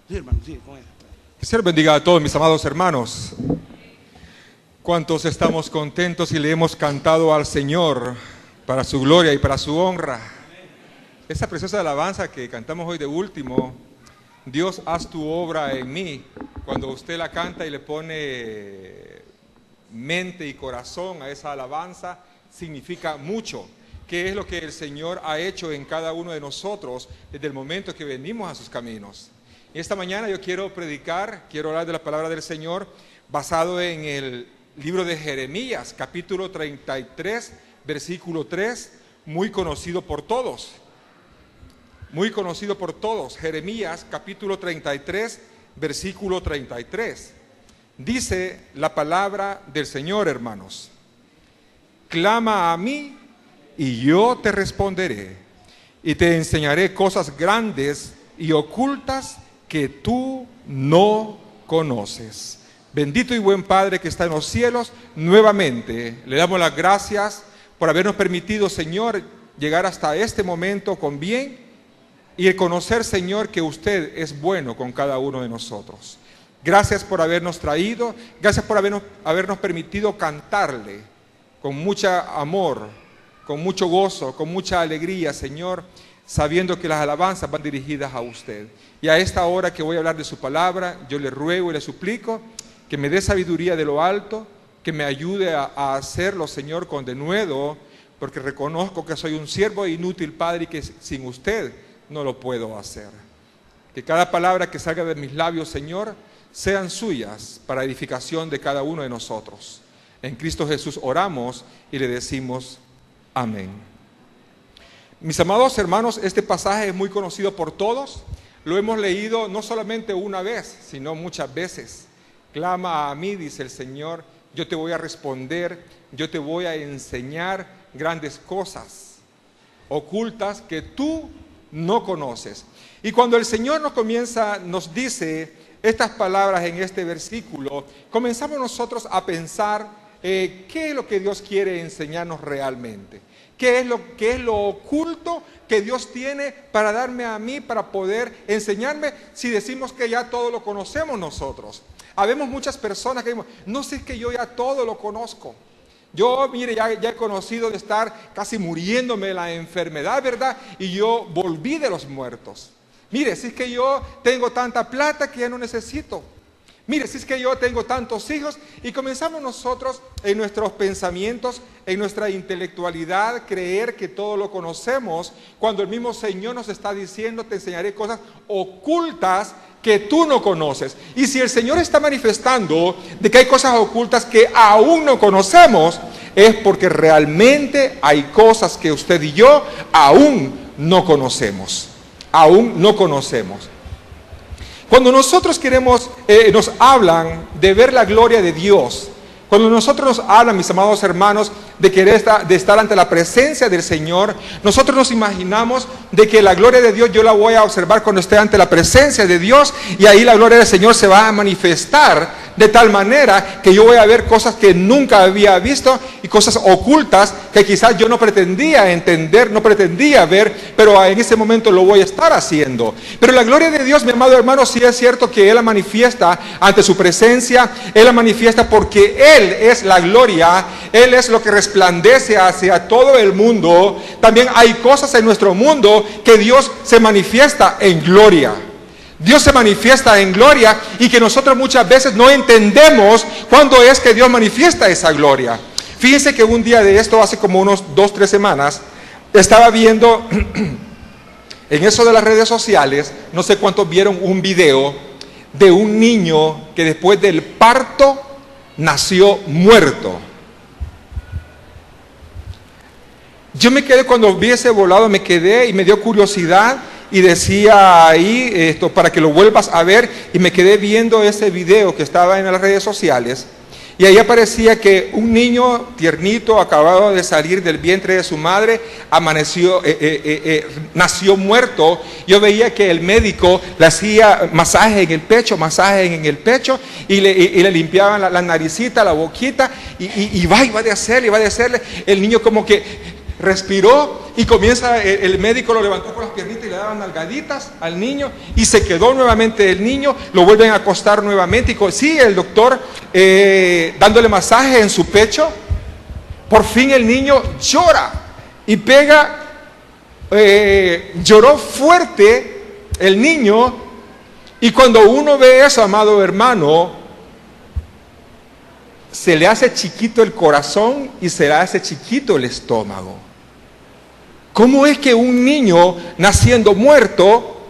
Sí, hermano, sí, con él. Que el Señor bendiga a todos mis amados hermanos. ¿Cuántos estamos contentos y le hemos cantado al Señor para su gloria y para su honra? Esa preciosa alabanza que cantamos hoy de último, Dios, haz tu obra en mí. Cuando usted la canta y le pone mente y corazón a esa alabanza, significa mucho. ¿Qué es lo que el Señor ha hecho en cada uno de nosotros desde el momento que venimos a sus caminos? Y esta mañana yo quiero predicar, quiero hablar de la palabra del Señor basado en el libro de Jeremías, capítulo 33, versículo 3, muy conocido por todos. Muy conocido por todos. Jeremías, capítulo 33, versículo 33. Dice la palabra del Señor, hermanos. Clama a mí y yo te responderé y te enseñaré cosas grandes y ocultas que tú no conoces. Bendito y buen Padre que está en los cielos, nuevamente le damos las gracias por habernos permitido, Señor, llegar hasta este momento con bien y el conocer, Señor, que usted es bueno con cada uno de nosotros. Gracias por habernos traído, gracias por habernos permitido cantarle con mucho amor, con mucho gozo, con mucha alegría, Señor, sabiendo que las alabanzas van dirigidas a usted. Y a esta hora que voy a hablar de su palabra, yo le ruego y le suplico que me dé sabiduría de lo alto, que me ayude a hacerlo, Señor, con denuedo, porque reconozco que soy un siervo inútil, Padre, y que sin usted no lo puedo hacer. Que cada palabra que salga de mis labios, Señor, sean suyas para edificación de cada uno de nosotros. En Cristo Jesús oramos y le decimos amén. Mis amados hermanos, este pasaje es muy conocido por todos. Lo hemos leído no solamente una vez, sino muchas veces. Clama a mí, dice el Señor, yo te voy a responder, yo te voy a enseñar grandes cosas ocultas que tú no conoces. Y cuando el Señor nos dice estas palabras en este versículo, comenzamos nosotros a pensar qué es lo que Dios quiere enseñarnos realmente. ¿Qué es lo oculto que Dios tiene para darme a mí, para poder enseñarme, si decimos que ya todo lo conocemos nosotros? Habemos muchas personas que decimos, no sé, es que yo ya todo lo conozco. Yo, mire, ya he conocido de estar casi muriéndome de la enfermedad, ¿verdad? Y yo volví de los muertos. Mire, si es que yo tengo tanta plata que ya no necesito. Mire, si es que yo tengo tantos hijos, y comenzamos nosotros en nuestros pensamientos, en nuestra intelectualidad, creer que todo lo conocemos, cuando el mismo Señor nos está diciendo, te enseñaré cosas ocultas que tú no conoces. Y si el Señor está manifestando de que hay cosas ocultas que aún no conocemos, es porque realmente hay cosas que usted y yo aún no conocemos. Aún no conocemos. Cuando nosotros nos hablan de ver la gloria de Dios, cuando nosotros nos hablan, mis amados hermanos, de estar ante la presencia del Señor, nosotros nos imaginamos de que la gloria de Dios yo la voy a observar cuando esté ante la presencia de Dios, y ahí la gloria del Señor se va a manifestar de tal manera que yo voy a ver cosas que nunca había visto y cosas ocultas que quizás yo no pretendía entender, no pretendía ver, pero en ese momento lo voy a estar haciendo. Pero la gloria de Dios, mi amado hermano, sí es cierto que Él la manifiesta ante su presencia, Él la manifiesta porque Él es la gloria, Él es lo que resplandece hacia todo el mundo. También hay cosas en nuestro mundo que Dios se manifiesta en gloria. Dios se manifiesta en gloria y que nosotros muchas veces no entendemos cuándo es que Dios manifiesta esa gloria. Fíjense que un día de esto, hace como unos 2-3 semanas, estaba viendo en eso de las redes sociales, no sé cuántos vieron un video de un niño que después del parto nació muerto. Yo me quedé, cuando vi ese volado, me quedé y me dio curiosidad. Y decía ahí, esto, para que lo vuelvas a ver, y me quedé viendo ese video que estaba en las redes sociales, y ahí aparecía que un niño tiernito, acabado de salir del vientre de su madre, nació muerto. Yo veía que el médico le hacía masaje en el pecho, y le limpiaban la naricita, la boquita, y va de hacerle, el niño como que respiró y comienza, el médico lo levantó con las piernitas y le daban nalgaditas al niño y se quedó nuevamente el niño, lo vuelven a acostar nuevamente y sigue el doctor dándole masaje en su pecho. Por fin el niño llora y pega, lloró fuerte el niño, y cuando uno ve eso, amado hermano, se le hace chiquito el corazón y se le hace chiquito el estómago. ¿Cómo es que un niño naciendo muerto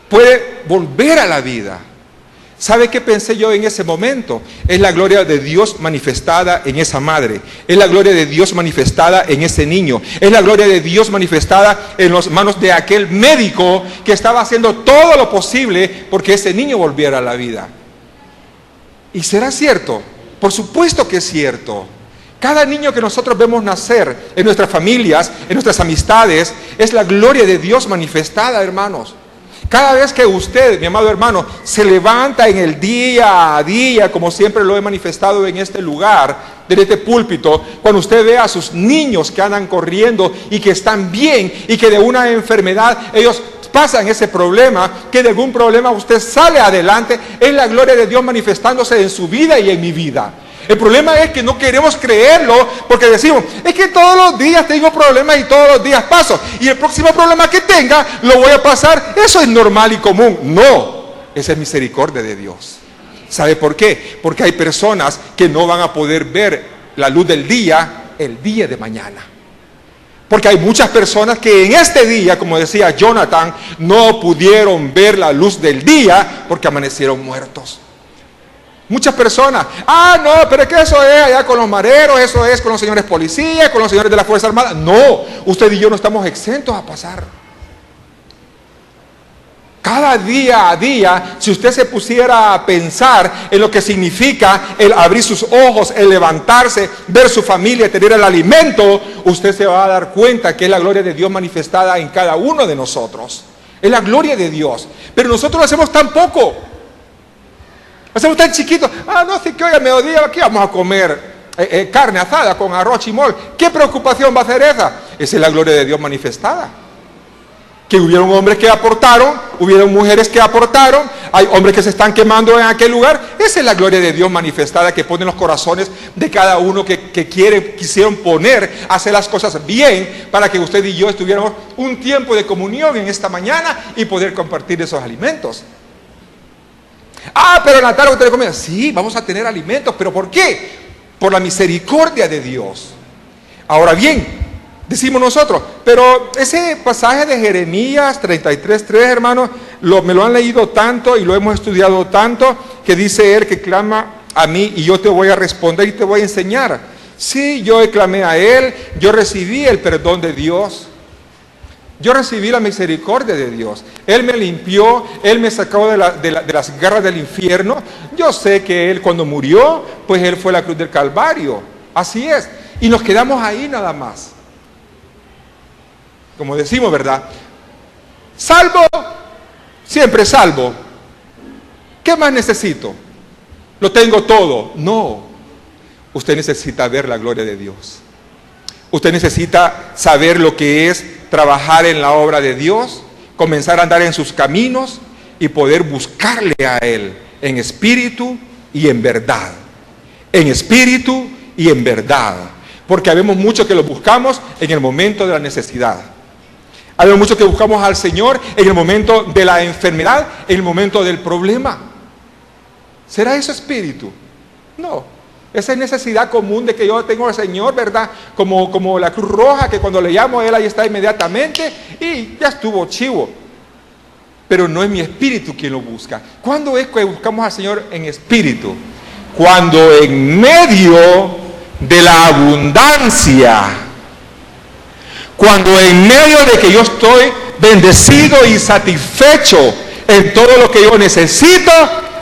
puede volver a la vida? ¿Sabe qué pensé yo en ese momento? Es la gloria de Dios manifestada en esa madre. Es la gloria de Dios manifestada en ese niño. Es la gloria de Dios manifestada en las manos de aquel médico que estaba haciendo todo lo posible porque ese niño volviera a la vida. ¿Y será cierto? Por supuesto que es cierto. Cada niño que nosotros vemos nacer en nuestras familias, en nuestras amistades, es la gloria de Dios manifestada, hermanos. Cada vez que usted, mi amado hermano, se levanta en el día a día, como siempre lo he manifestado en este lugar, en este púlpito, cuando usted ve a sus niños que andan corriendo y que están bien y que de una enfermedad ellos pasan ese problema, que de algún problema usted sale adelante, es la gloria de Dios manifestándose en su vida y en mi vida. El problema es que no queremos creerlo porque decimos, es que todos los días tengo problemas y todos los días paso, y el próximo problema que tenga lo voy a pasar. Eso es normal y común. No, esa es misericordia de Dios. ¿Sabe por qué? Porque hay personas que no van a poder ver la luz del día el día de mañana. Porque hay muchas personas que en este día, como decía Jonathan, no pudieron ver la luz del día porque amanecieron muertos. Muchas personas, no, pero es que eso es allá con los mareros, eso es con los señores policías, con los señores de la Fuerza Armada. No, usted y yo no estamos exentos a pasar. Cada día a día, si usted se pusiera a pensar en lo que significa el abrir sus ojos, el levantarse, ver su familia, tener el alimento, usted se va a dar cuenta que es la gloria de Dios manifestada en cada uno de nosotros. Es la gloria de Dios. Pero nosotros lo hacemos tan poco. Hacemos tan chiquitos. No, sí que hoy al mediodía aquí vamos a comer carne asada con arroz chimol. ¿Qué preocupación va a hacer esa? Esa es la gloria de Dios manifestada. Que hubieron hombres que aportaron, hubieron mujeres que aportaron, hay hombres que se están quemando en aquel lugar. Esa es la gloria de Dios manifestada que pone en los corazones de cada uno que quisieron poner a hacer las cosas bien para que usted y yo estuviéramos un tiempo de comunión en esta mañana y poder compartir esos alimentos. Pero en la tarde usted comida. Sí, vamos a tener alimentos, pero ¿por qué? Por la misericordia de Dios. Ahora bien, decimos nosotros, pero ese pasaje de Jeremías 33:3, hermanos, me lo han leído tanto y lo hemos estudiado tanto, que dice él que clama a mí y yo te voy a responder y te voy a enseñar. Sí, yo clamé a él, yo recibí el perdón de Dios. Yo recibí la misericordia de Dios. Él me limpió, Él me sacó de las garras del infierno. Yo sé que Él cuando murió, pues Él fue a la cruz del Calvario. Así es. Y nos quedamos ahí nada más. Como decimos, ¿verdad? Salvo, siempre salvo. ¿Qué más necesito? Lo tengo todo. No. Usted necesita ver la gloria de Dios. Usted necesita saber lo que es trabajar en la obra de Dios, comenzar a andar en sus caminos y poder buscarle a Él en espíritu y en verdad. En espíritu y en verdad. Porque habemos muchos que lo buscamos en el momento de la necesidad. Habemos muchos que buscamos al Señor en el momento de la enfermedad, en el momento del problema. ¿Será eso espíritu? No. Esa es necesidad común de que yo tengo al Señor, ¿verdad? Como la Cruz Roja, que cuando le llamo Él ahí está inmediatamente y ya estuvo chivo. Pero no es mi espíritu quien lo busca. ¿Cuándo es que buscamos al Señor en espíritu? Cuando en medio de la abundancia, cuando en medio de que yo estoy bendecido y satisfecho en todo lo que yo necesito,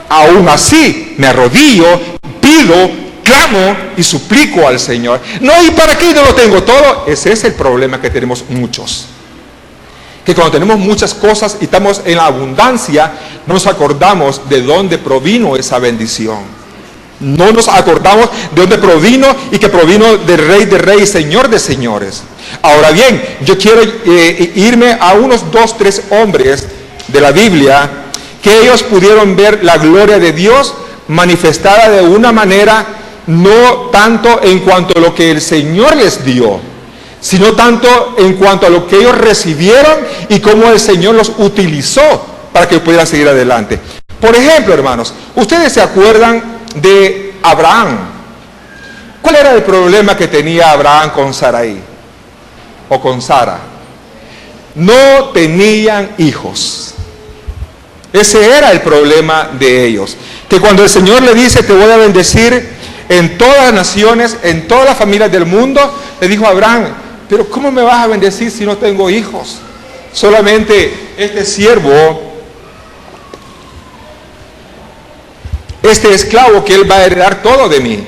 aún así me arrodillo, pido, clamo y suplico al Señor. No, ¿y para qué no lo tengo todo? Ese es el problema que tenemos muchos. Que cuando tenemos muchas cosas y estamos en la abundancia, no nos acordamos de dónde provino esa bendición. No nos acordamos de dónde provino y que provino del Rey de Reyes, Señor de Señores. Ahora bien, yo quiero irme a unos 2, 3 hombres de la Biblia que ellos pudieron ver la gloria de Dios manifestada de una manera no tanto en cuanto a lo que el Señor les dio, sino tanto en cuanto a lo que ellos recibieron y cómo el Señor los utilizó para que pudieran seguir adelante. Por ejemplo, hermanos, ustedes se acuerdan de Abraham. ¿Cuál era el problema que tenía Abraham con Sarai o con Sara? No tenían hijos. Ese era el problema de ellos. Que cuando el Señor le dice, te voy a bendecir en todas las naciones, en todas las familias del mundo, le dijo a Abraham, pero ¿cómo me vas a bendecir si no tengo hijos? Solamente este siervo, este esclavo, que él va a heredar todo de mí.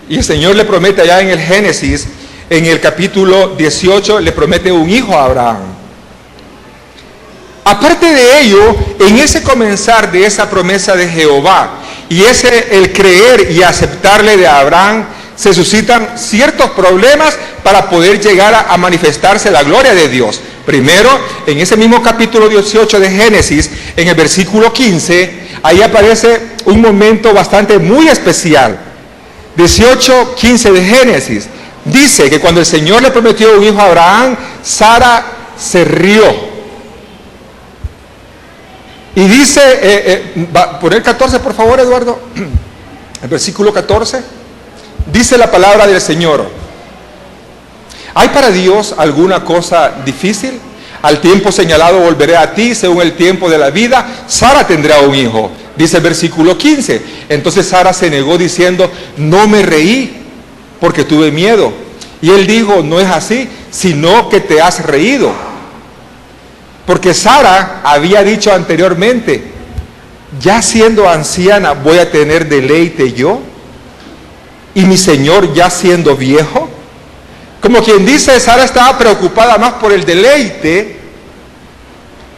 Y el Señor le promete allá en el Génesis, en el capítulo 18, le promete un hijo a Abraham. Aparte de ello, en ese comenzar de esa promesa de Jehová y el creer y aceptarle de Abraham, se suscitan ciertos problemas para poder llegar a manifestarse la gloria de Dios. Primero, en ese mismo capítulo 18 de Génesis, en el versículo 15, ahí aparece un momento bastante muy especial. 18:15 de Génesis dice que cuando el Señor le prometió un hijo a Abraham, Sara se rió. Y dice, poner 14 por favor, Eduardo, el versículo 14, dice la palabra del Señor: ¿hay para Dios alguna cosa difícil? Al tiempo señalado volveré a ti, según el tiempo de la vida, Sara tendrá un hijo. Dice el versículo 15, entonces Sara se negó diciendo, no me reí, porque tuve miedo. Y él dijo, no es así, sino que te has reído. Porque Sara había dicho anteriormente, ya siendo anciana voy a tener deleite yo, y mi Señor ya siendo viejo. Como quien dice, Sara estaba preocupada más por el deleite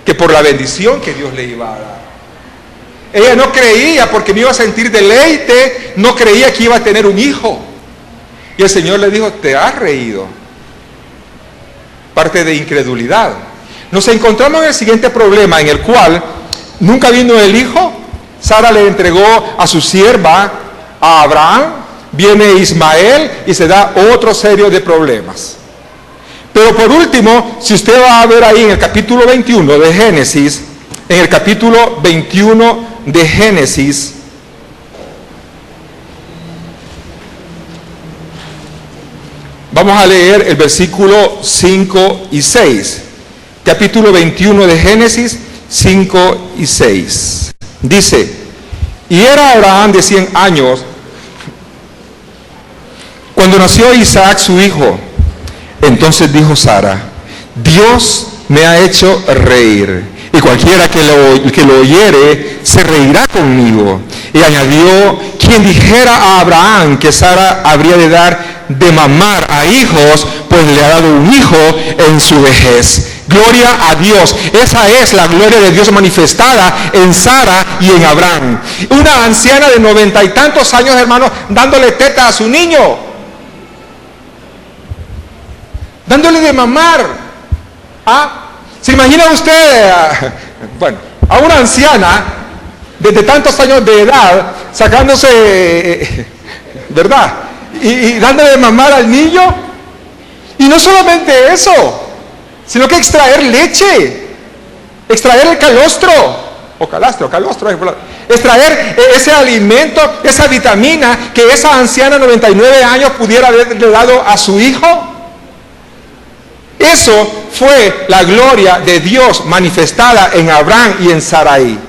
que por la bendición que Dios le iba a dar. Ella no creía, porque no iba a sentir deleite, no creía que iba a tener un hijo. Y el Señor le dijo, te has reído. Parte de incredulidad. Nos encontramos en el siguiente problema, en el cual nunca vino el hijo. Sara le entregó a su sierva, a Abraham. Viene Ismael y se da otro serio de problemas. Pero por último, si usted va a ver ahí en el capítulo 21 de Génesis, en el capítulo 21 de Génesis, vamos a leer el versículo 5 y 6. Capítulo 21 de Génesis, 5 y 6. Dice, y era Abraham de 100 años cuando nació Isaac su hijo. Entonces dijo Sara, Dios me ha hecho reír, y cualquiera que lo oyere se reirá conmigo. Y añadió, quien dijera a Abraham que Sara habría de dar de mamar a hijos, pues le ha dado un hijo en su vejez. Gloria a Dios. Esa es la gloria de Dios manifestada en Sara y en Abraham. Una anciana de 90 y tantos años, hermanos, dándole teta a su niño, dándole de mamar. ¿Se imagina usted, a una anciana de tantos años de edad sacándose, ¿verdad? Y dándole de mamar al niño? Y no solamente eso, sino que extraer leche, extraer el calostro, o calostro, extraer ese alimento, esa vitamina que esa anciana de 99 años pudiera haberle dado a su hijo. Eso fue la gloria de Dios manifestada en Abraham y en Sarai.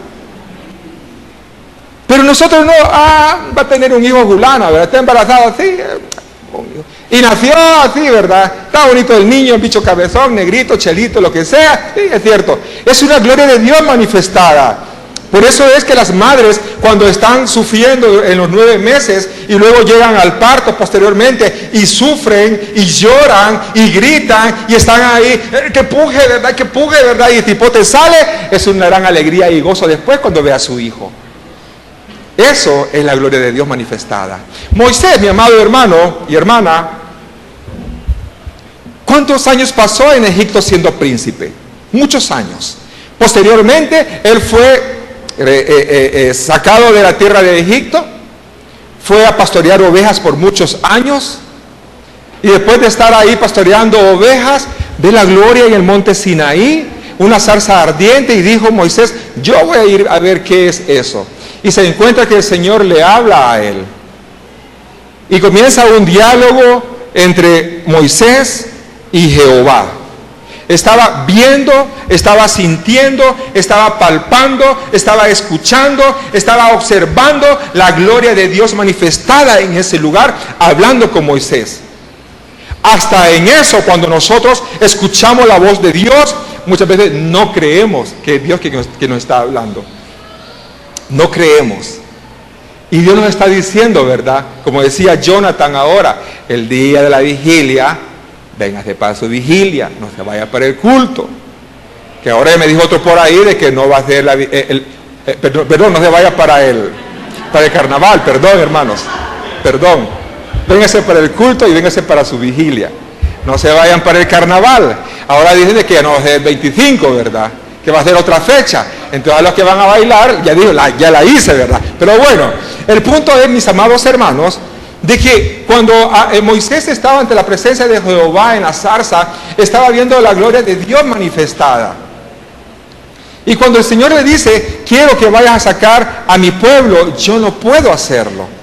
Pero nosotros no, va a tener un hijo fulana, ¿verdad? Está embarazada, sí, y nació así, ¿verdad? Está bonito el niño, bicho cabezón, negrito, chelito, lo que sea. Sí, es cierto. Es una gloria de Dios manifestada. Por eso es que las madres, cuando están sufriendo en los 9 meses y luego llegan al parto posteriormente y sufren y lloran y gritan y están ahí, que puje, ¿verdad? Y el tipo te sale, es una gran alegría y gozo después cuando ve a su hijo. Eso es la gloria de Dios manifestada. Moisés, mi amado hermano y hermana, ¿cuántos años pasó en Egipto siendo príncipe? Muchos años. Posteriormente, él fue sacado de la tierra de Egipto, fue a pastorear ovejas por muchos años, y después de estar ahí pastoreando ovejas, ve la gloria en el monte Sinaí, una zarza ardiente, y dijo Moisés: yo voy a ir a ver qué es eso. Y se encuentra que el Señor le habla a él, y comienza un diálogo entre Moisés y Jehová. Estaba viendo, estaba sintiendo, estaba palpando, estaba escuchando, estaba observando la gloria de Dios manifestada en ese lugar, hablando con Moisés. Hasta en eso, cuando nosotros escuchamos la voz de Dios, muchas veces no creemos que es Dios que nos está hablando. No creemos. Y Dios nos está diciendo, ¿verdad? Como decía Jonathan ahora, el día de la vigilia, véngase para su vigilia, no se vaya para el culto. Que ahora me dijo otro por ahí de que no va a ser perdón, no se vaya para el carnaval, perdón, hermanos, perdón. Véngase para el culto y véngase para su vigilia. No se vayan para el carnaval. Ahora dicen que ya no va a ser el 25, ¿verdad? Que va a ser otra fecha. Entonces a los que van a bailar, ya digo, ya la hice, ¿verdad? Pero bueno, el punto es, mis amados hermanos, de que cuando Moisés estaba ante la presencia de Jehová en la zarza, estaba viendo la gloria de Dios manifestada. Y cuando el Señor le dice: quiero que vayas a sacar a mi pueblo, yo no puedo hacerlo.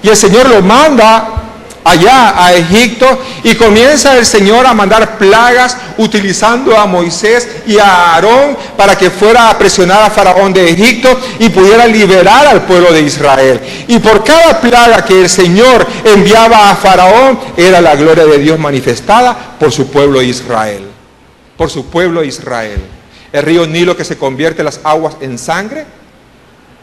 Y el Señor lo manda allá a Egipto, y comienza el Señor a mandar plagas utilizando a Moisés y a Aarón para que fuera a presionar a Faraón de Egipto y pudiera liberar al pueblo de Israel. Y por cada plaga que el Señor enviaba a Faraón, era la gloria de Dios manifestada por su pueblo Israel. Por su pueblo Israel. El río Nilo que se convierte las aguas en sangre,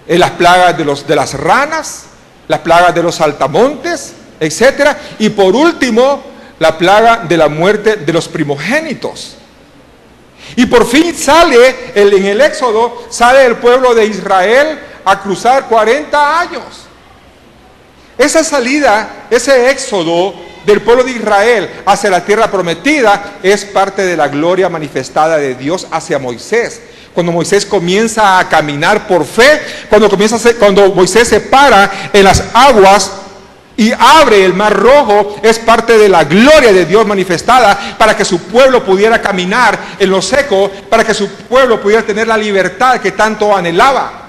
en las plagas de las ranas, las plagas de los saltamontes, etcétera, y por último la plaga de la muerte de los primogénitos. Y por fin sale en el Éxodo, sale el pueblo de Israel a cruzar 40 años. Esa salida, ese éxodo del pueblo de Israel hacia la tierra prometida es parte de la gloria manifestada de Dios hacia Moisés. Cuando Moisés comienza a caminar por fe, cuando Moisés se para en las aguas y abre el mar rojo, es parte de la gloria de Dios manifestada para que su pueblo pudiera caminar en lo seco, para que su pueblo pudiera tener la libertad que tanto anhelaba.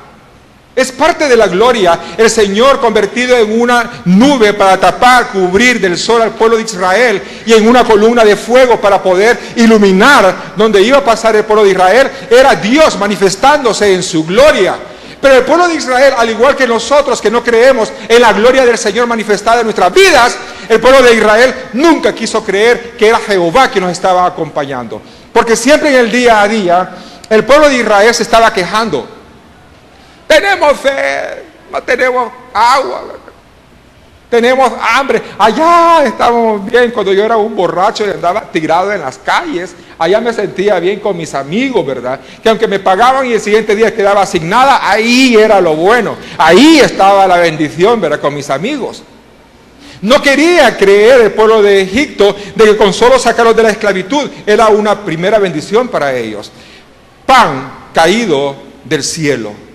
Es parte de la gloria, el Señor convertido en una nube para tapar, cubrir del sol al pueblo de Israel, y en una columna de fuego para poder iluminar donde iba a pasar el pueblo de Israel. Era Dios manifestándose en su gloria. Pero el pueblo de Israel, al igual que nosotros que no creemos en la gloria del Señor manifestada en nuestras vidas, el pueblo de Israel nunca quiso creer que era Jehová quien nos estaba acompañando. Porque siempre en el día a día, el pueblo de Israel se estaba quejando. Tenemos sed, no tenemos agua, tenemos hambre. Allá estábamos bien. Cuando yo era un borracho y andaba tirado en las calles, allá me sentía bien con mis amigos, ¿verdad? Que aunque me pagaban y el siguiente día quedaba sin nada, ahí era lo bueno. Ahí estaba la bendición, ¿verdad? Con mis amigos. No quería creer el pueblo de Egipto de que con solo sacarlos de la esclavitud era una primera bendición para ellos. Pan caído del cielo.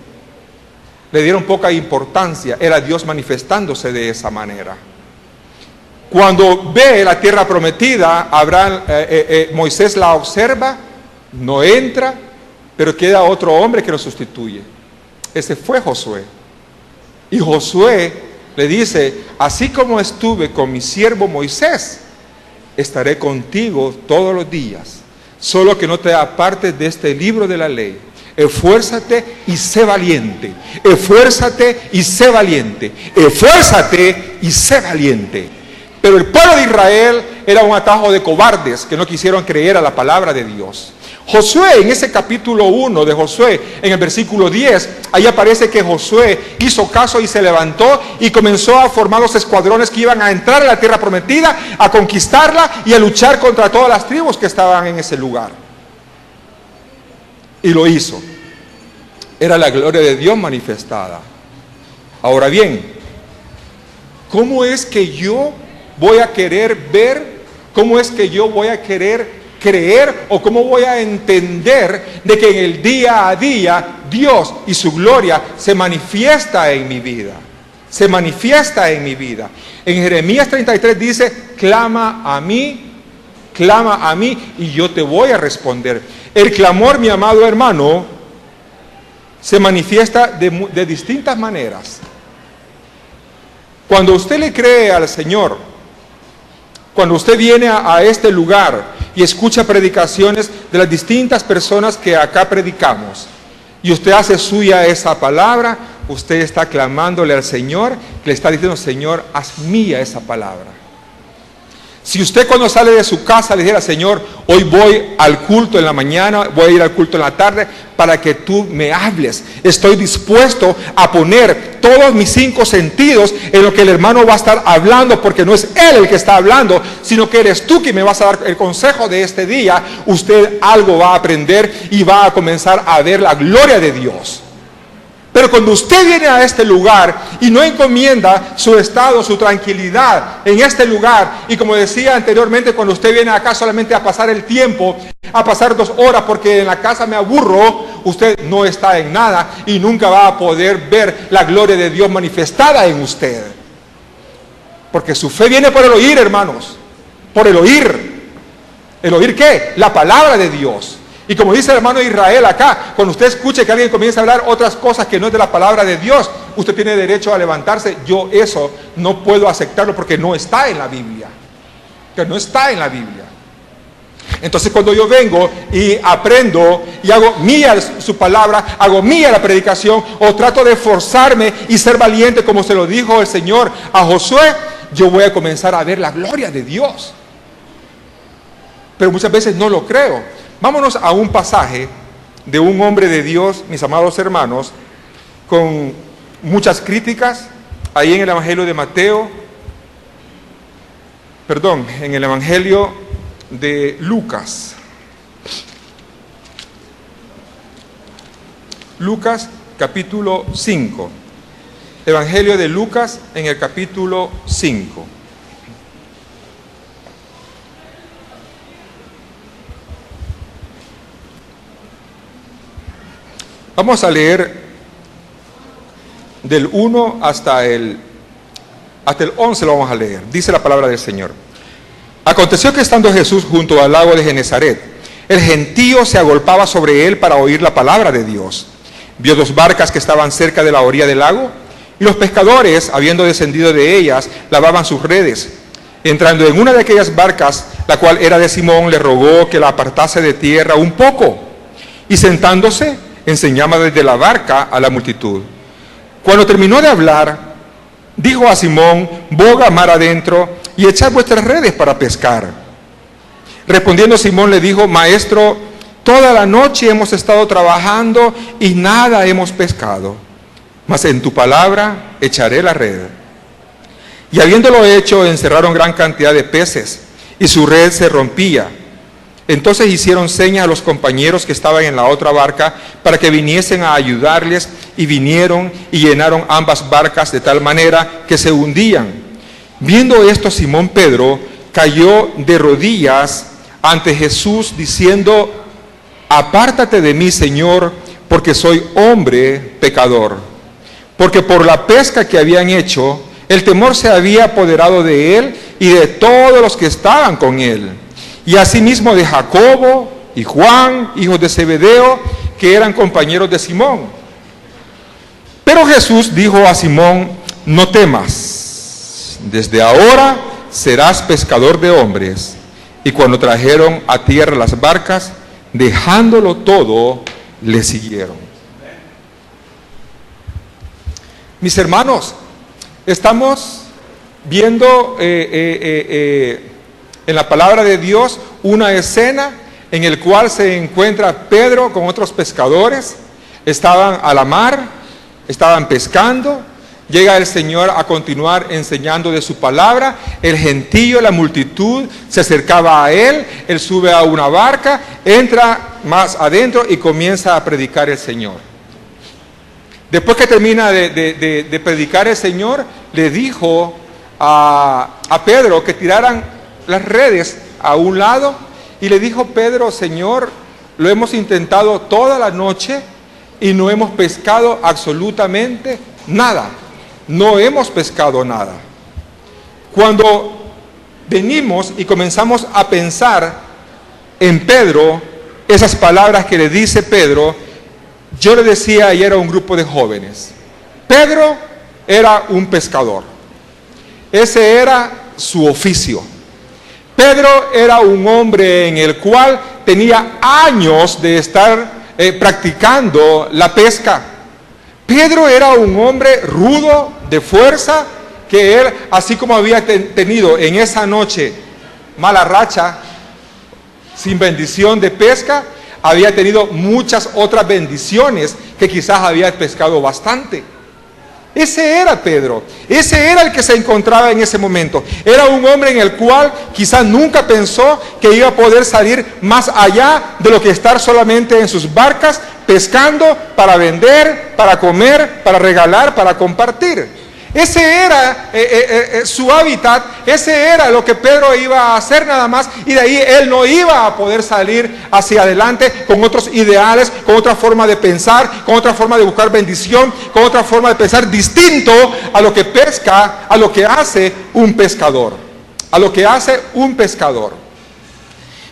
Le dieron poca importancia, era Dios manifestándose de esa manera. Cuando ve la tierra prometida, Moisés la observa, no entra, pero queda otro hombre que lo sustituye. Ese fue Josué. Y Josué le dice: así como estuve con mi siervo Moisés, estaré contigo todos los días, solo que no te apartes de este libro de la ley. Esfuérzate y sé valiente. Esfuérzate y sé valiente. Esfuérzate y sé valiente. Pero el pueblo de Israel era un atajo de cobardes que no quisieron creer a la palabra de Dios. Josué, en ese capítulo 1 de Josué, en el versículo 10, ahí aparece que Josué hizo caso y se levantó y comenzó a formar los escuadrones que iban a entrar a la tierra prometida, a conquistarla y a luchar contra todas las tribus que estaban en ese lugar. Y lo hizo. Era la gloria de Dios manifestada. Ahora bien, ¿cómo es que yo voy a querer ver? ¿Cómo es que yo voy a querer creer? ¿O cómo voy a entender de que en el día a día Dios y su gloria se manifiesta en mi vida? Se manifiesta en mi vida. En Jeremías 33 dice, clama a mí y yo te voy a responder. El clamor, mi amado hermano, se manifiesta de distintas maneras. Cuando usted le cree al Señor, cuando usted viene a este lugar y escucha predicaciones de las distintas personas que acá predicamos, y usted hace suya esa palabra, usted está clamándole al Señor, le está diciendo, Señor, haz mía esa palabra. Si usted cuando sale de su casa le dijera, Señor, hoy voy al culto en la mañana, voy a ir al culto en la tarde, para que tú me hables. Estoy dispuesto a poner todos mis 5 sentidos en lo que el hermano va a estar hablando, porque no es él el que está hablando, sino que eres tú quien me vas a dar el consejo de este día. Usted algo va a aprender y va a comenzar a ver la gloria de Dios. Pero cuando usted viene a este lugar y no encomienda su estado, su tranquilidad en este lugar, y como decía anteriormente, cuando usted viene acá solamente a pasar el tiempo, a pasar 2 horas porque en la casa me aburro, usted no está en nada y nunca va a poder ver la gloria de Dios manifestada en usted. Porque su fe viene por el oír, hermanos, por el oír. ¿El oír qué? La palabra de Dios. Y como dice el hermano Israel acá, cuando usted escuche que alguien comienza a hablar otras cosas que no es de la palabra de Dios, usted tiene derecho a levantarse. Yo eso no puedo aceptarlo porque no está en la Biblia. Que no está en la Biblia. Entonces cuando yo vengo y aprendo y hago mía su palabra, hago mía la predicación, o trato de esforzarme y ser valiente como se lo dijo el Señor a Josué, yo voy a comenzar a ver la gloria de Dios. Pero muchas veces no lo creo. Vámonos a un pasaje de un hombre de Dios, mis amados hermanos, con muchas críticas, ahí en el Evangelio de Mateo, en el Evangelio de Lucas. Lucas capítulo 5. Evangelio de Lucas en el capítulo 5. Vamos a leer del 1 hasta el 11 lo vamos a leer. Dice la palabra del Señor. Aconteció que estando Jesús junto al lago de Genezaret, el gentío se agolpaba sobre él para oír la palabra de Dios. Vio 2 barcas que estaban cerca de la orilla del lago, y los pescadores, habiendo descendido de ellas, lavaban sus redes. Entrando en una de aquellas barcas, la cual era de Simón, le rogó que la apartase de tierra un poco, y sentándose, enseñaba desde la barca a la multitud. Cuando terminó de hablar, dijo a Simón, boga mar adentro y echad vuestras redes para pescar. Respondiendo Simón le dijo, Maestro, toda la noche hemos estado trabajando y nada hemos pescado, mas en tu palabra echaré la red. Y habiéndolo hecho, encerraron gran cantidad de peces y su red se rompía. Entonces hicieron señas a los compañeros que estaban en la otra barca para que viniesen a ayudarles, y vinieron y llenaron ambas barcas de tal manera que se hundían. Viendo esto, Simón Pedro cayó de rodillas ante Jesús diciendo, apártate de mí, Señor, porque soy hombre pecador. Porque por la pesca que habían hecho, el temor se había apoderado de él y de todos los que estaban con él. Y asimismo de Jacobo y Juan, hijos de Zebedeo, que eran compañeros de Simón. Pero Jesús dijo a Simón, no temas, desde ahora serás pescador de hombres. Y cuando trajeron a tierra las barcas, dejándolo todo, le siguieron. Mis hermanos, estamos viendo en la palabra de Dios una escena en la cual se encuentra Pedro con otros pescadores. Estaban a la mar, estaban pescando. Llega el Señor a continuar enseñando de su palabra. El gentío, la multitud, se acercaba a él. Él sube a una barca, entra más adentro y comienza a predicar el Señor. Después que termina de predicar el Señor, le dijo a Pedro que tiraran las redes a un lado, y le dijo Pedro: Señor, lo hemos intentado toda la noche y no hemos pescado absolutamente nada. No hemos pescado nada. Cuando venimos y comenzamos a pensar en Pedro, esas palabras que le dice Pedro, yo le decía ayer a un grupo de jóvenes, Pedro era un pescador. Ese era su oficio. Pedro era un hombre en el cual tenía años de estar practicando la pesca. Pedro era un hombre rudo, de fuerza, que él, así como había tenido en esa noche mala racha, sin bendición de pesca, había tenido muchas otras bendiciones que quizás había pescado bastante. Ese era Pedro, ese era el que se encontraba en ese momento. Era un hombre en el cual quizás nunca pensó que iba a poder salir más allá de lo que estar solamente en sus barcas, pescando para vender, para comer, para regalar, para compartir. Ese era su hábitat, ese era lo que Pedro iba a hacer nada más, y de ahí él no iba a poder salir hacia adelante con otros ideales, con otra forma de pensar, con otra forma de buscar bendición, con otra forma de pensar distinto a lo que pesca, a lo que hace un pescador, a lo que hace un pescador.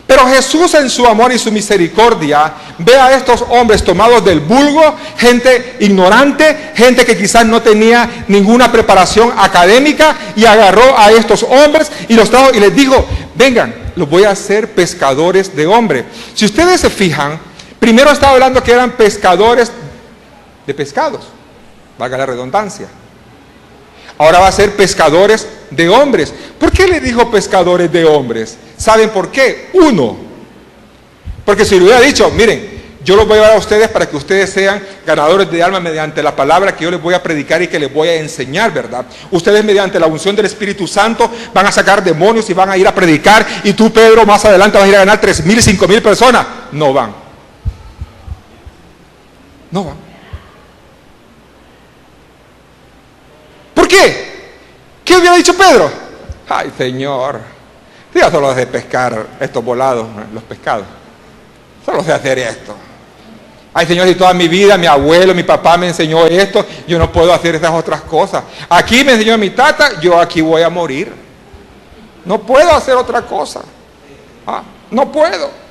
Pero Jesús, en su amor y su misericordia, ve a estos hombres tomados del vulgo, gente ignorante, gente que quizás no tenía ninguna preparación académica, y agarró a estos hombres y los trajo y les dijo: vengan, los voy a hacer pescadores de hombres. Si ustedes se fijan, primero estaba hablando que eran pescadores de pescados, valga la redundancia. Ahora va a ser pescadores de hombres. ¿Por qué le dijo pescadores de hombres? ¿Saben por qué? Uno, porque si le hubiera dicho: miren, yo los voy a llevar a ustedes para que ustedes sean ganadores de alma mediante la palabra que yo les voy a predicar y que les voy a enseñar, ¿verdad? Ustedes, mediante la unción del Espíritu Santo, van a sacar demonios y van a ir a predicar, y tú, Pedro, más adelante vas a ir a ganar 3,000 y 5,000 personas. No van. No van. ¿Por qué? ¿Qué hubiera dicho Pedro? Ay, Señor, yo solo de pescar estos volados, los pescados. Solo sé hacer esto. Ay, Señor, si toda mi vida mi abuelo, mi papá me enseñó esto, yo no puedo hacer esas otras cosas. Aquí me enseñó mi tata, yo aquí voy a morir. No puedo hacer otra cosa. No puedo.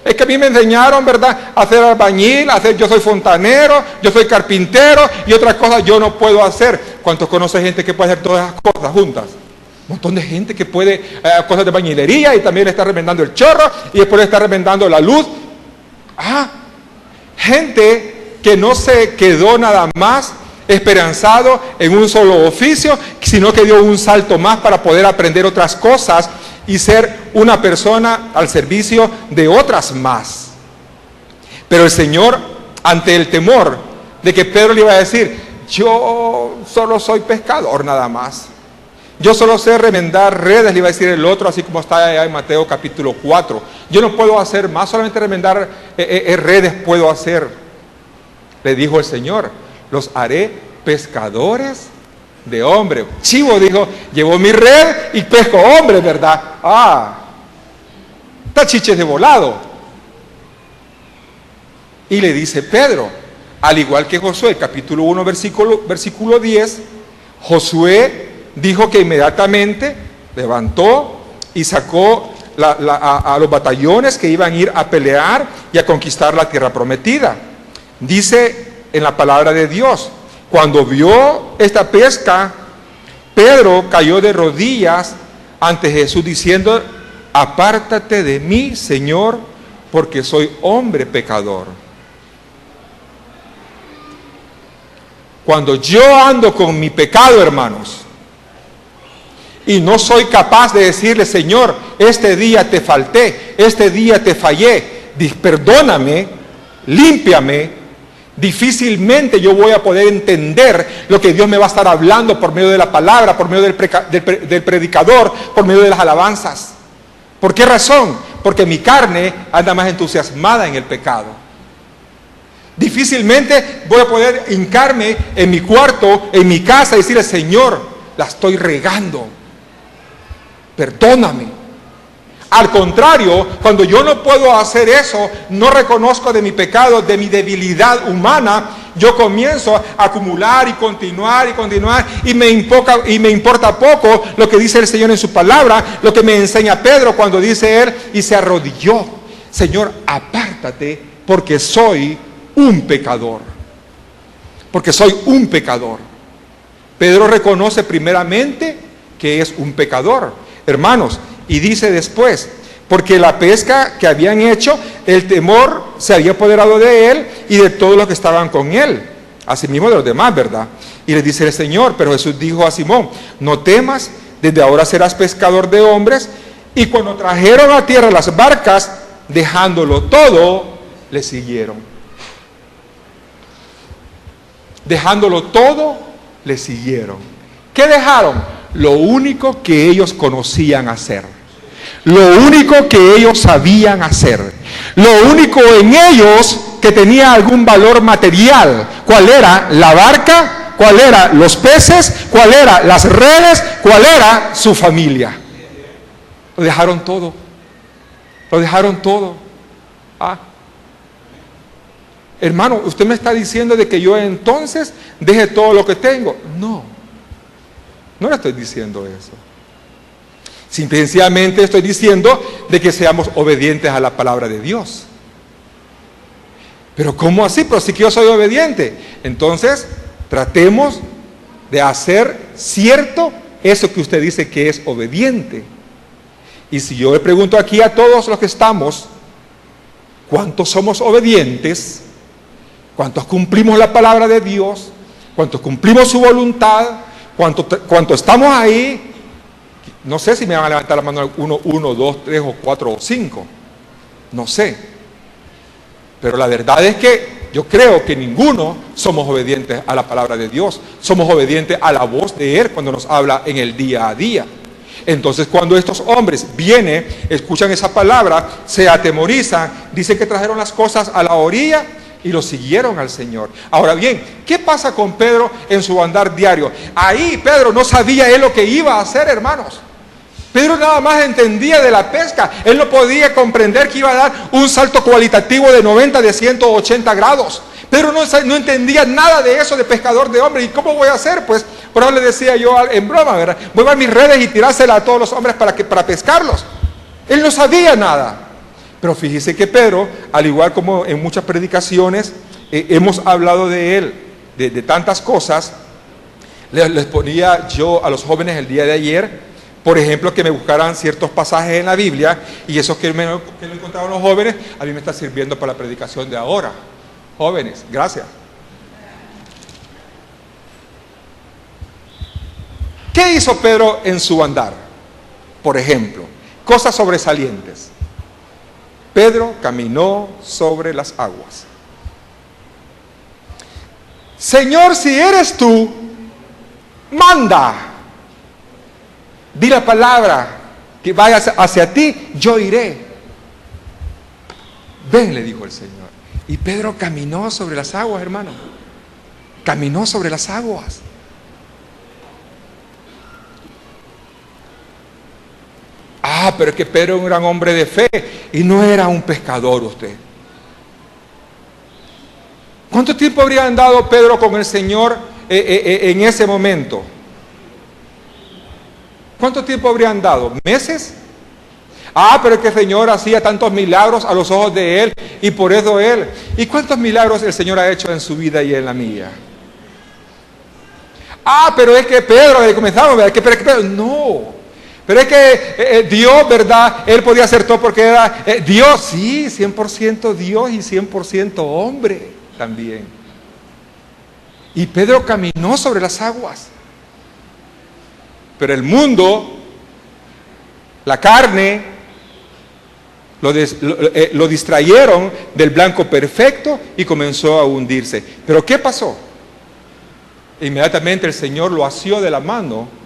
Es que a mí me enseñaron, ¿verdad?, a hacer albañil, yo soy fontanero, yo soy carpintero, y otras cosas yo no puedo hacer. ¿Cuántos conocen gente que puede hacer todas esas cosas juntas? Un montón de gente que puede cosas de bañilería, y también le está remendando el chorro, y después le está remendando la luz. Gente que no se quedó nada más esperanzado en un solo oficio, sino que dio un salto más para poder aprender otras cosas y ser una persona al servicio de otras más. Pero el Señor, ante el temor de que Pedro le iba a decir: yo solo soy pescador nada más, yo solo sé remendar redes, le iba a decir el otro, así como está allá en Mateo capítulo 4, yo no puedo hacer más, solamente remendar redes puedo hacer. Le dijo el Señor: los haré pescadores de hombre. Chivo dijo: llevo mi red y pesco hombres, ¿verdad? Está chiches de volado. Y le dice Pedro, al igual que Josué, capítulo 1, versículo 10, Josué dijo que inmediatamente levantó y sacó a los batallones que iban a ir a pelear y a conquistar la tierra prometida. Dice en la palabra de Dios: cuando vio esta pesca, Pedro cayó de rodillas ante Jesús diciendo: apártate de mí, Señor, porque soy hombre pecador. Cuando yo ando con mi pecado, hermanos, y no soy capaz de decirle: Señor, este día te falté, este día te fallé, perdóname, límpiame, difícilmente yo voy a poder entender lo que Dios me va a estar hablando por medio de la palabra, por medio del predicador, por medio de las alabanzas. ¿Por qué razón? Porque mi carne anda más entusiasmada en el pecado. Difícilmente voy a poder hincarme en mi cuarto, en mi casa y decirle, Señor, la estoy regando, perdóname. Al contrario, cuando yo no puedo hacer eso, no reconozco de mi pecado, de mi debilidad humana, yo comienzo a acumular y continuar, y me importa poco lo que dice el Señor en su palabra, lo que me enseña Pedro cuando dice él, y se arrodilló, Señor, apártate, porque soy un pecador. Porque soy un pecador. Pedro reconoce primeramente que es un pecador, hermanos. Y dice después, porque la pesca que habían hecho, el temor se había apoderado de él y de todos los que estaban con él, asimismo de los demás, ¿verdad? Y le dice el Señor, pero Jesús dijo a Simón, no temas, desde ahora serás pescador de hombres. Y cuando trajeron a tierra las barcas, dejándolo todo, le siguieron. Dejándolo todo, le siguieron. ¿Qué dejaron? Lo único que ellos conocían hacer. Lo único que ellos sabían hacer. Lo único en ellos que tenía algún valor material. ¿Cuál era? La barca. ¿Cuál era? Los peces. ¿Cuál era? Las redes. ¿Cuál era? Su familia. Lo dejaron todo. Lo dejaron todo. Hermano, usted me está diciendo de que yo entonces deje todo lo que tengo. No le estoy diciendo eso. Sencillamente estoy diciendo de que seamos obedientes a la palabra de Dios. Pero ¿cómo así? Pero sí que yo soy obediente. Entonces, tratemos de hacer cierto eso que usted dice que es obediente. Y si yo le pregunto aquí a todos los que estamos, ¿cuántos somos obedientes? ¿Cuántos cumplimos la palabra de Dios? ¿Cuántos cumplimos su voluntad? ¿Cuánto estamos ahí? No sé si me van a levantar la mano 1, 2, 3 o 4 o 5. No sé. Pero la verdad es que yo creo que ninguno somos obedientes a la palabra de Dios. Somos obedientes a la voz de Él cuando nos habla en el día a día. Entonces cuando estos hombres vienen, escuchan esa palabra, se atemorizan, dicen que trajeron las cosas a la orilla y lo siguieron al Señor. Ahora bien, ¿qué pasa con Pedro en su andar diario? Ahí Pedro no sabía él lo que iba a hacer, hermanos. Pedro nada más entendía de la pesca. Él no podía comprender que iba a dar un salto cualitativo de 90, de 180 grados. Pedro no entendía nada de eso de pescador de hombres. ¿Y cómo voy a hacer? Pues, por eso le decía yo en broma, ¿verdad? Voy a mis redes y tirárselas a todos los hombres para pescarlos. Él no sabía nada. Pero fíjese que Pedro, al igual como en muchas predicaciones, hemos hablado de él, de tantas cosas. Les ponía yo a los jóvenes el día de ayer, por ejemplo, que me buscaran ciertos pasajes en la Biblia, y eso que lo encontraron los jóvenes, a mí me está sirviendo para la predicación de ahora. Jóvenes, gracias. ¿Qué hizo Pedro en su andar? Por ejemplo, cosas sobresalientes. Pedro caminó sobre las aguas. Señor, si eres tú, manda. Di la palabra que vaya hacia ti, yo iré. Ven, le dijo el Señor. Y Pedro caminó sobre las aguas, hermano. Caminó sobre las aguas. Pero es que Pedro era un gran hombre de fe y no era un pescador usted. ¿Cuánto tiempo habría andado Pedro con el Señor en ese momento? ¿Cuánto tiempo habría andado? ¿Meses? Pero es que el Señor hacía tantos milagros a los ojos de él y por eso él. ¿Y cuántos milagros el Señor ha hecho en su vida y en la mía? Pero es que Pedro, comenzamos, ¿verdad? Pero es que Pedro, no. Pero es que Dios, ¿verdad? Él podía hacer todo porque era Dios, sí, 100% Dios y 100% hombre también. Y Pedro caminó sobre las aguas. Pero el mundo, la carne, lo distrayeron del blanco perfecto y comenzó a hundirse. ¿Pero qué pasó? Inmediatamente el Señor lo asió de la mano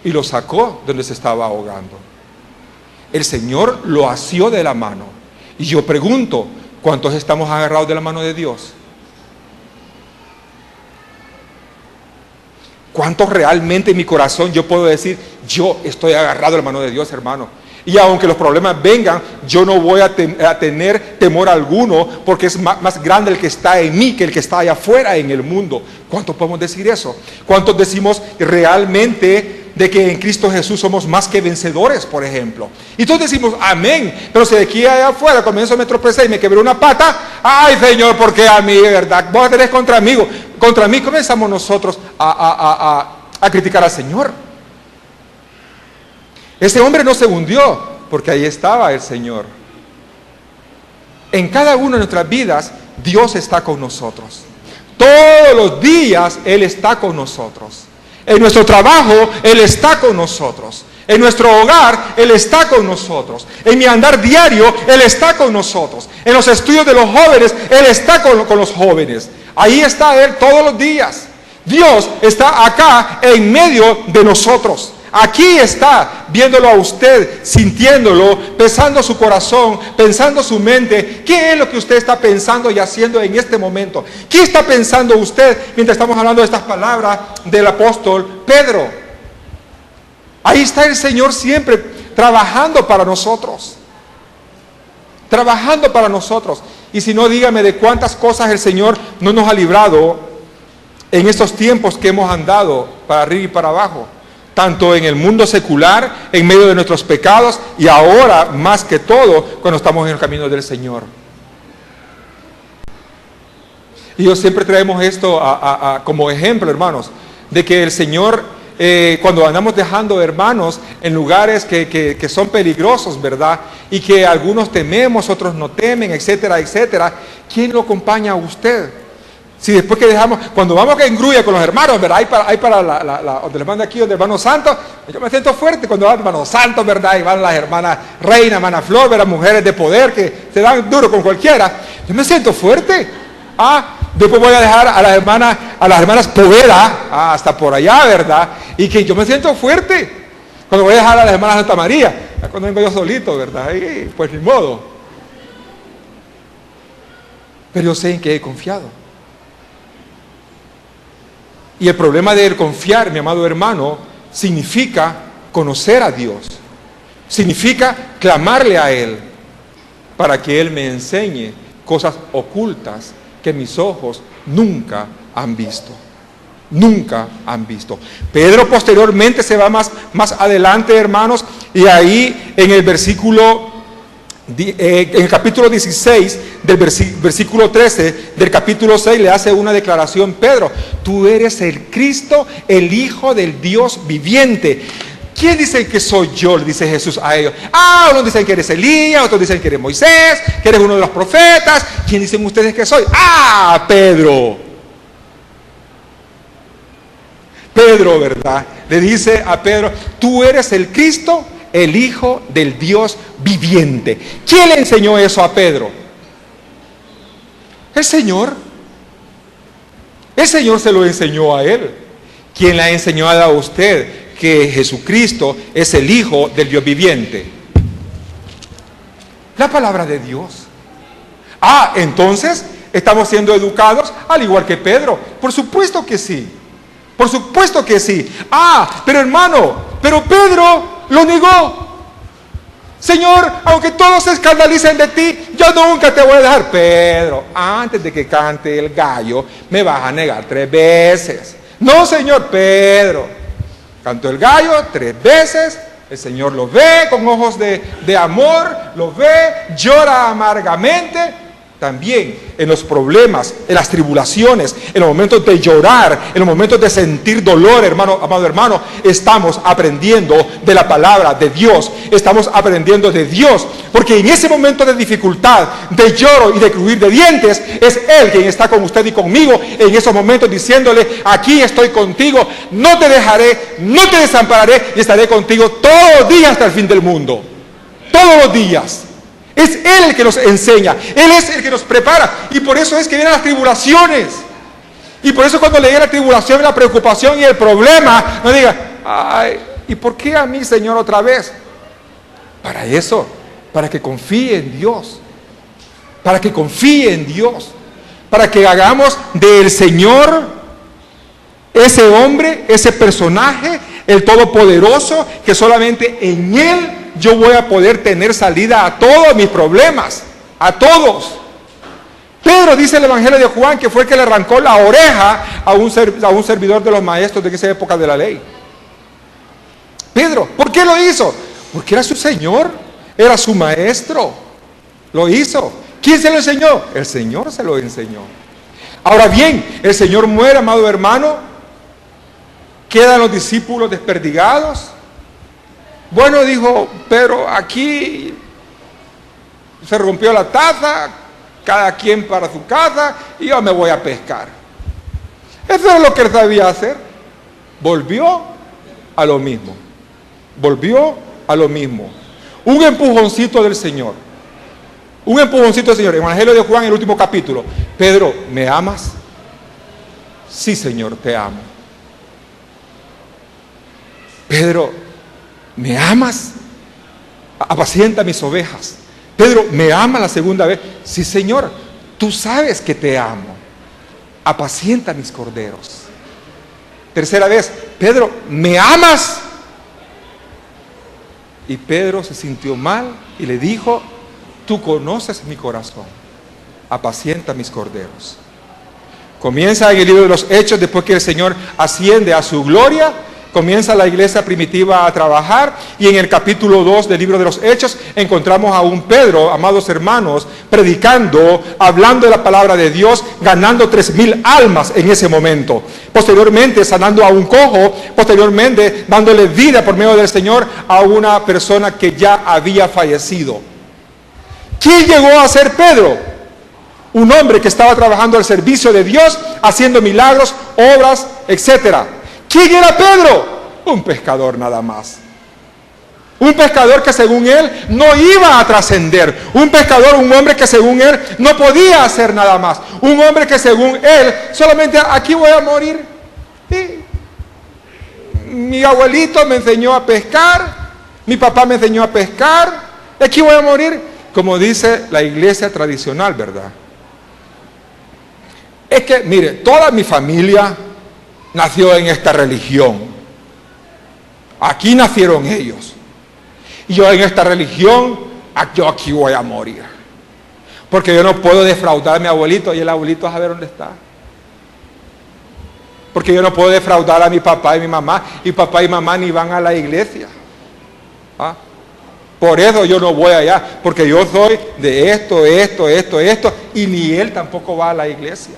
y lo sacó donde se estaba ahogando. El Señor lo asió de la mano. Y yo pregunto, ¿cuántos estamos agarrados de la mano de Dios? ¿Cuánto realmente en mi corazón yo puedo decir, yo estoy agarrado a la mano de Dios, hermano? Y aunque los problemas vengan, yo no voy a tener temor alguno, porque es más grande el que está en mí que el que está allá afuera en el mundo. ¿Cuántos podemos decir eso? ¿Cuántos decimos realmente de que en Cristo Jesús somos más que vencedores, por ejemplo? Y todos decimos, amén. Pero si de aquí allá afuera comienzo a me tropecé y me quebré una pata, ay, Señor, ¿por qué a mí, verdad? Vos tenés contra mí comenzamos nosotros a criticar al Señor. Ese hombre no se hundió, porque ahí estaba el Señor. En cada una de nuestras vidas, Dios está con nosotros. Todos los días Él está con nosotros. En nuestro trabajo, Él está con nosotros. En nuestro hogar, Él está con nosotros. En mi andar diario, Él está con nosotros. En los estudios de los jóvenes, Él está con los jóvenes. Ahí está Él todos los días. Dios está acá en medio de nosotros. Aquí está, viéndolo a usted, sintiéndolo, pensando su corazón, pensando su mente. ¿Qué es lo que usted está pensando y haciendo en este momento? ¿Qué está pensando usted mientras estamos hablando de estas palabras del apóstol Pedro? Ahí está el Señor siempre trabajando para nosotros. Trabajando para nosotros. Y si no, dígame de cuántas cosas el Señor no nos ha librado en estos tiempos que hemos andado para arriba y para abajo. Tanto en el mundo secular, en medio de nuestros pecados, y ahora más que todo cuando estamos en el camino del Señor. Y yo siempre traemos esto como ejemplo, hermanos, de que el Señor, cuando andamos dejando hermanos en lugares que son peligrosos, ¿verdad? Y que algunos tememos, otros no temen, etcétera, etcétera. ¿Quién lo acompaña a usted? Si después que dejamos, cuando vamos en grulla con los hermanos, ¿verdad? Ahí para donde les mando aquí, donde el hermano Santo, yo me siento fuerte cuando van hermanos santos, ¿verdad? Y van las hermanas Reina, hermana Flor, ¿verdad? Mujeres de poder que se dan duro con cualquiera. Yo me siento fuerte. Después voy a dejar a las hermanas Poveda, hasta por allá, ¿verdad? Y que yo me siento fuerte. Cuando voy a dejar a las hermanas Santa María, cuando vengo yo solito, ¿verdad? Y pues ni modo. Pero yo sé en qué he confiado. Y el problema de confiar, mi amado hermano, significa conocer a Dios. Significa clamarle a Él para que Él me enseñe cosas ocultas que mis ojos nunca han visto. Nunca han visto. Pedro posteriormente se va más adelante, hermanos, y ahí en el versículo... en el capítulo 16 del versículo 13 del capítulo 6 le hace una declaración Pedro: tú eres el Cristo, el Hijo del Dios viviente. ¿Quién dice que soy yo?, le dice Jesús a ellos. Unos dicen que eres Elías, otros dicen que eres Moisés, que eres uno de los profetas. ¿Quién dicen ustedes que soy? Pedro. Pedro, ¿verdad? Le dice a Pedro: tú eres el Cristo, el Hijo del Dios viviente. ¿Quién le enseñó eso a Pedro? El Señor. El Señor se lo enseñó a él. ¿Quién le ha enseñado a usted que Jesucristo es el Hijo del Dios viviente? La palabra de Dios. Entonces estamos siendo educados al igual que Pedro. Por supuesto que sí. Por supuesto que sí. Pero hermano, Pedro lo negó. Señor, aunque todos se escandalicen de ti, yo nunca te voy a dejar. Pedro, antes de que cante el gallo, me vas a negar 3 veces. No, Señor. Pedro, cantó el gallo 3 veces. El Señor lo ve con ojos de amor, lo ve, llora amargamente. También en los problemas, en las tribulaciones, en los momentos de llorar, en los momentos de sentir dolor, hermano, amado hermano, estamos aprendiendo de la palabra de Dios. Estamos aprendiendo de Dios, porque en ese momento de dificultad, de lloro y de crujir de dientes, es Él quien está con usted y conmigo en esos momentos, diciéndole: aquí estoy contigo, no te dejaré, no te desampararé, y estaré contigo todos los días hasta el fin del mundo. Todos los días. Es Él el que nos enseña, Él es el que nos prepara, y por eso es que vienen las tribulaciones. Y por eso cuando le llegue la tribulación, la preocupación y el problema, no diga: ¿y por qué a mí, Señor, otra vez? Para eso, para que confíe en Dios, para que confíe en Dios, para que hagamos del Señor ese hombre, ese personaje, el Todopoderoso, que solamente en Él yo voy a poder tener salida a todos mis problemas, a todos. Pedro, dice el Evangelio de Juan, que fue el que le arrancó la oreja a un servidor de los maestros de esa época de la ley. Pedro, ¿por qué lo hizo? Porque era su Señor, era su maestro, lo hizo. ¿Quién se lo enseñó? El Señor se lo enseñó. Ahora bien, el Señor muere, amado hermano, quedan los discípulos desperdigados. Bueno, dijo Pedro, aquí se rompió la taza, cada quien para su casa, y yo me voy a pescar. Eso es lo que él sabía hacer. Volvió a lo mismo. Volvió a lo mismo. Un empujoncito del Señor. Un empujoncito del Señor. Evangelio de Juan, el último capítulo. Pedro, ¿me amas? Sí, Señor, te amo. Pedro, ¿me amas? Apacienta mis ovejas. Pedro, ¿me ama la segunda vez? Sí, Señor, tú sabes que te amo. Apacienta mis corderos. Tercera vez, Pedro, ¿me amas? Y Pedro se sintió mal y le dijo, tú conoces mi corazón, apacienta mis corderos. Comienza en el libro de los Hechos, después que el Señor asciende a su gloria, comienza la iglesia primitiva a trabajar, y en el capítulo 2 del libro de los Hechos encontramos a un Pedro, amados hermanos, predicando, hablando de la palabra de Dios, ganando 3,000 almas en ese momento. Posteriormente sanando a un cojo, posteriormente dándole vida por medio del Señor a una persona que ya había fallecido. ¿Quién llegó a ser Pedro? Un hombre que estaba trabajando al servicio de Dios, haciendo milagros, obras, etcétera. ¿Quién era Pedro? Un pescador nada más. Un pescador que según él no iba a trascender. Un pescador, un hombre que según él no podía hacer nada más. Un hombre que según él solamente aquí voy a morir. Sí. Mi abuelito me enseñó a pescar. Mi papá me enseñó a pescar. Aquí voy a morir. Como dice la iglesia tradicional, ¿verdad? Es que, mire, toda mi familia nació en esta religión. Aquí nacieron ellos. Y yo en esta religión, yo aquí voy a morir. Porque yo no puedo defraudar a mi abuelito, y el abuelito a saber dónde está. Porque yo no puedo defraudar a mi papá y mi mamá, y papá y mamá ni van a la iglesia. ¿Ah? Por eso yo no voy allá, porque yo soy de esto, y ni él tampoco va a la iglesia.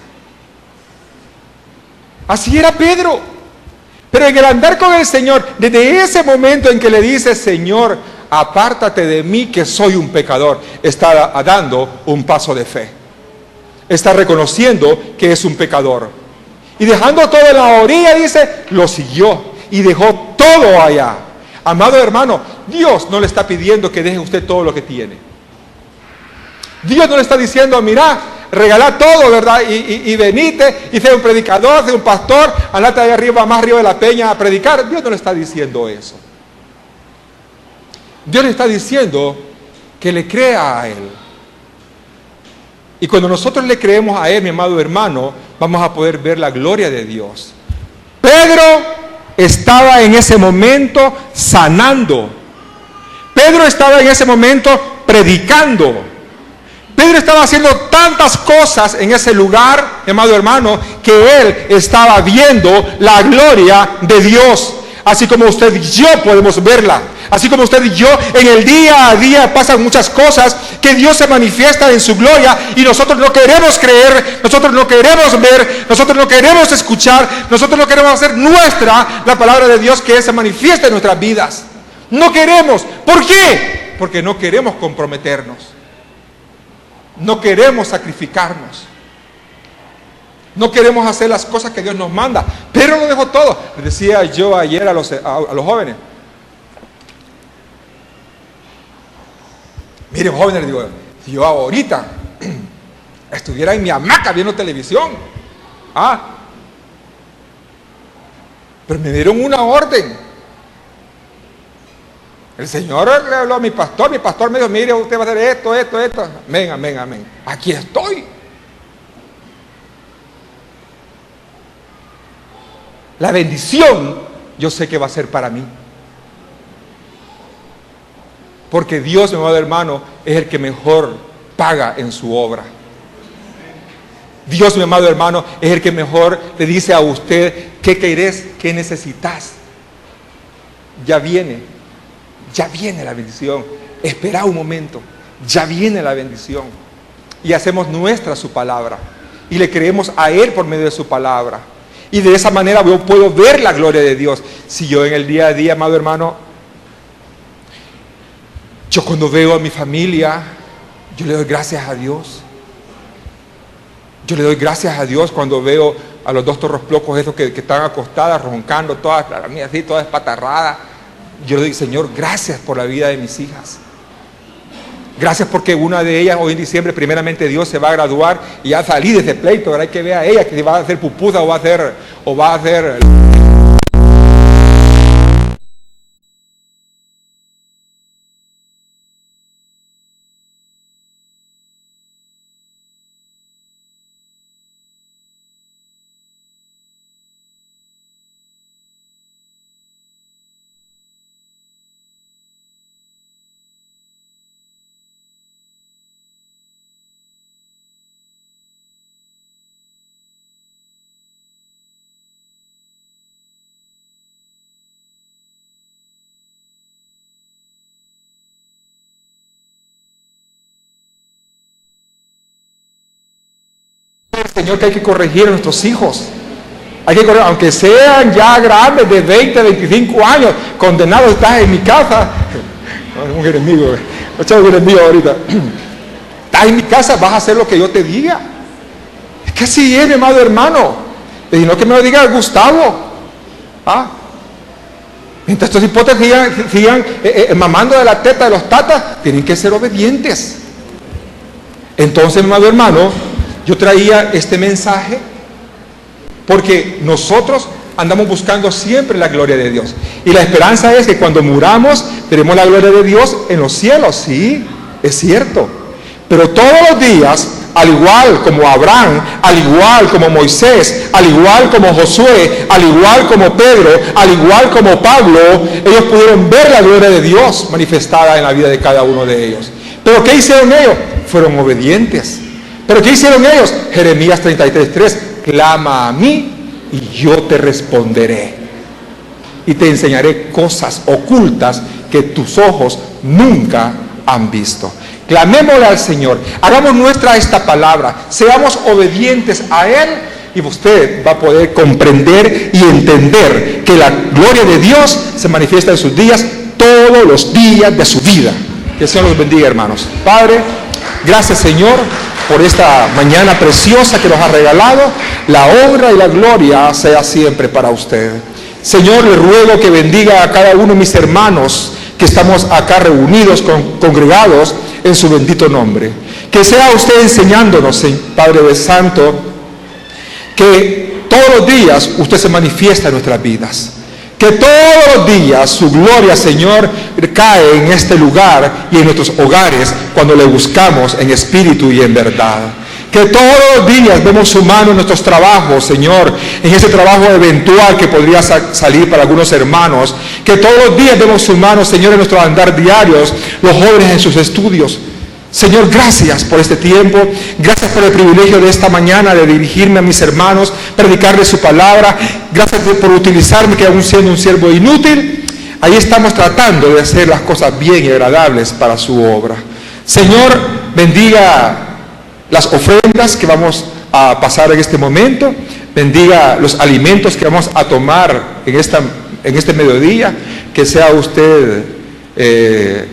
Así era Pedro. Pero en el andar con el Señor, desde ese momento en que le dice, Señor, apártate de mí que soy un pecador, está dando un paso de fe. Está reconociendo que es un pecador. Y dejando todo en la orilla, dice, lo siguió y dejó todo allá. Amado hermano, Dios no le está pidiendo que deje usted todo lo que tiene. Dios no le está diciendo, mira, regalá todo, ¿verdad? Y venite, y sea un predicador, sea un pastor, andate ahí arriba, más arriba de la peña a predicar. Dios no le está diciendo eso. Dios le está diciendo que le crea a Él. Y cuando nosotros le creemos a Él, mi amado hermano, vamos a poder ver la gloria de Dios. Pedro estaba en ese momento sanando. Pedro estaba en ese momento predicando. Pedro estaba haciendo tantas cosas en ese lugar, amado hermano, que él estaba viendo la gloria de Dios. Así como usted y yo podemos verla. Así como usted y yo en el día a día pasan muchas cosas que Dios se manifiesta en su gloria y nosotros no queremos creer, nosotros no queremos ver, nosotros no queremos escuchar, nosotros no queremos hacer nuestra la palabra de Dios que se manifiesta en nuestras vidas. No queremos. ¿Por qué? Porque no queremos comprometernos. No queremos sacrificarnos. No queremos hacer las cosas que Dios nos manda. Pero lo dejó todo. Les decía yo ayer a los jóvenes. Miren, jóvenes, les digo, si yo ahorita estuviera en mi hamaca viendo televisión, pero me dieron una orden. El Señor le habló a mi pastor me dijo, mire, usted va a hacer esto. Amén, amén, amén. Aquí estoy. La bendición yo sé que va a ser para mí. Porque Dios, mi amado hermano, es el que mejor paga en su obra. Dios, mi amado hermano, es el que mejor le dice a usted qué querés, qué necesitas. Ya viene la bendición. Espera un momento, ya viene la bendición. Y hacemos nuestra su palabra. Y le creemos a Él por medio de su palabra. Y de esa manera yo puedo ver la gloria de Dios. Si yo en el día a día, amado hermano, yo cuando veo a mi familia, yo le doy gracias a Dios. Yo le doy gracias a Dios cuando veo a los dos torrosplocos esos que están acostadas, roncando, todas, la mía así, todas espatarradas. Yo le digo, Señor, gracias por la vida de mis hijas. Gracias porque una de ellas hoy en diciembre, primeramente Dios, se va a graduar y ya salí de ese pleito. Ahora hay que ver a ella que va a hacer pupusa o va a hacer Señor, que hay que corregir a nuestros hijos. Hay que corregir, aunque sean ya grandes de 20, 25 años, condenados. Estás en mi casa. Un enemigo, un enemigo ahorita. Estás en mi casa, vas a hacer lo que yo te diga. Es que así es, mi amado hermano. Y no que me lo diga Gustavo. Mientras estos hipotes sigan mamando de la teta de los tatas, tienen que ser obedientes. Entonces, mi amado hermano, yo traía este mensaje porque nosotros andamos buscando siempre la gloria de Dios. Y la esperanza es que cuando muramos, veremos la gloria de Dios en los cielos. Sí, es cierto. Pero todos los días, al igual como Abraham, al igual como Moisés, al igual como Josué, al igual como Pedro, al igual como Pablo, ellos pudieron ver la gloria de Dios manifestada en la vida de cada uno de ellos. ¿Pero qué hicieron ellos? Fueron obedientes. ¿Pero qué hicieron ellos? Jeremías 33:3, clama a mí y yo te responderé. Y te enseñaré cosas ocultas que tus ojos nunca han visto. Clamémosle al Señor, hagamos nuestra esta palabra, seamos obedientes a Él y usted va a poder comprender y entender que la gloria de Dios se manifiesta en sus días, todos los días de su vida. Que el Señor los bendiga, hermanos. Padre, gracias, Señor, por esta mañana preciosa que nos ha regalado. La honra y la gloria sea siempre para usted. Señor, le ruego que bendiga a cada uno de mis hermanos que estamos acá reunidos, congregados en su bendito nombre. Que sea usted enseñándonos, Padre de Santo, que todos los días usted se manifiesta en nuestras vidas. Que todos los días su gloria, Señor, cae en este lugar y en nuestros hogares cuando le buscamos en espíritu y en verdad. Que todos los días vemos su mano en nuestros trabajos, Señor, en ese trabajo eventual que podría salir para algunos hermanos. Que todos los días vemos su mano, Señor, en nuestros andar diarios, los jóvenes en sus estudios. Señor, gracias por este tiempo, gracias por el privilegio de esta mañana de dirigirme a mis hermanos, predicarles su palabra, gracias por utilizarme que aún siendo un siervo inútil, ahí estamos tratando de hacer las cosas bien y agradables para su obra. Señor, bendiga las ofrendas que vamos a pasar en este momento, bendiga los alimentos que vamos a tomar en este mediodía, que sea usted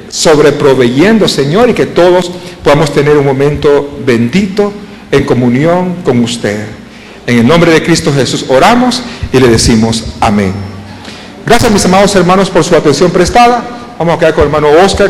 sobreproveyendo, Señor, y que todos podamos tener un momento bendito en comunión con usted. En el nombre de Cristo Jesús oramos y le decimos amén. Gracias, mis amados hermanos, por su atención prestada. Vamos a quedar con el hermano Oscar.